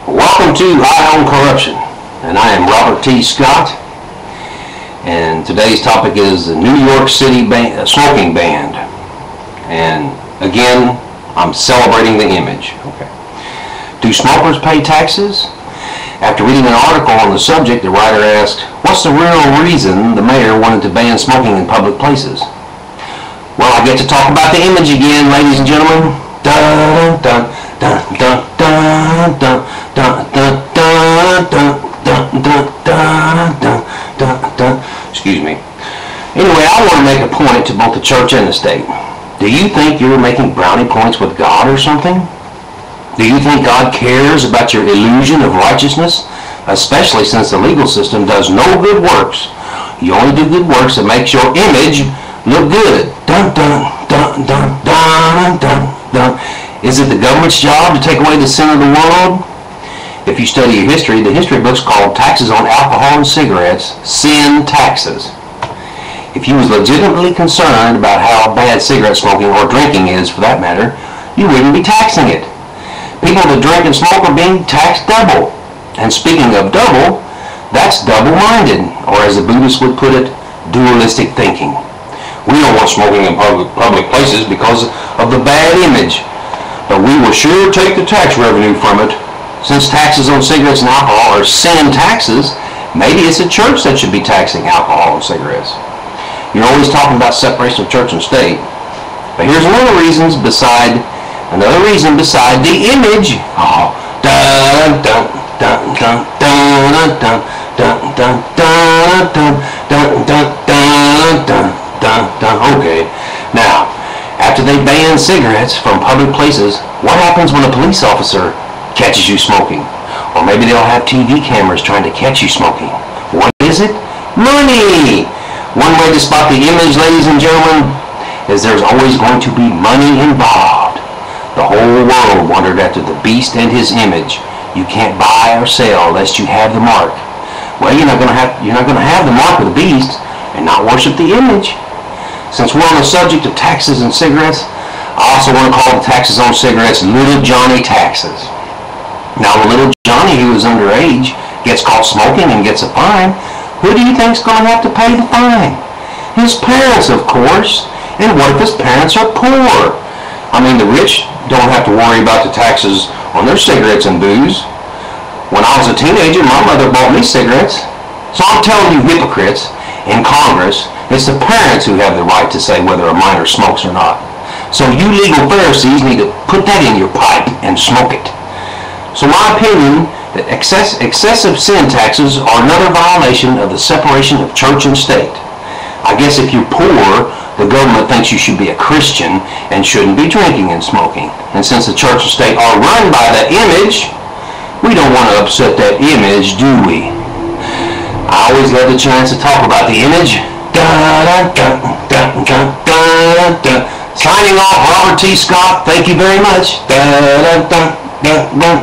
Welcome to Eye on Corruption, and I am Robert T. Scott, and today's topic is the New York City smoking ban. And again, I'm celebrating the image. Okay. Do smokers pay taxes? After reading an article on the subject, the writer asked, what's the real reason the mayor wanted to ban smoking in public places? Well, I get to talk about the image again, ladies and gentlemen. Dun, dun, dun, dun, dun, dun, dun, dun, dun, dun, dun, dun, dun, dun. Excuse me. Anyway, I want to make a point to both the church and the state. Do you think you're making brownie points with God or something? Do you think God cares about your illusion of righteousness? Especially since the legal system does no good works. You only do good works that makes your image look good. Dun, dun, dun, dun, dun, dun, dun. Is it the government's job to take away the sin of the world? If you study your history, the history books called taxes on alcohol and cigarettes sin taxes. If you was legitimately concerned about how bad cigarette smoking or drinking is, for that matter, you wouldn't be taxing it. People that drink and smoke are being taxed double. And speaking of double, that's double-minded, or as the Buddhists would put it, dualistic thinking. We don't want smoking in public places because of the bad image, but we will sure take the tax revenue from it. Since taxes on cigarettes and alcohol are sin taxes, maybe it's the church that should be taxing alcohol and cigarettes. You're always talking about separation of church and state, but here's another reason beside the image. Oh, dun dun dun dun dun dun dun dun dun dun dun dun dun dun dun. Okay, now after they ban cigarettes from public places, what happens when a police officer catches you smoking? Or maybe they'll have TV cameras trying to catch you smoking. What is it? Money! One way to spot the image, ladies and gentlemen, is there's always going to be money involved. The whole world wondered after the beast and his image. You can't buy or sell unless you have the mark. Well, you're not going to have the mark of the beast and not worship the image. Since we're on the subject of taxes and cigarettes, I also want to call the taxes on cigarettes Little Johnny taxes. Now, when little Johnny, who is underage, gets caught smoking and gets a fine, who do you think is going to have to pay the fine? His parents, of course. And what if his parents are poor? I mean, the rich don't have to worry about the taxes on their cigarettes and booze. When I was a teenager, my mother bought me cigarettes. So I'm telling you hypocrites in Congress, it's the parents who have the right to say whether a minor smokes or not. So you legal Pharisees need to put that in your pipe and smoke it. So my opinion that excessive sin taxes are another violation of the separation of church and state. I guess if you're poor, the government thinks you should be a Christian and shouldn't be drinking and smoking. And since the church and state are run by the image, we don't want to upset that image, do we? I always love the chance to talk about the image. Dun, dun, dun, dun, dun, dun. Signing off, Robert T. Scott. Thank you very much. Dun, dun, dun, dun, dun.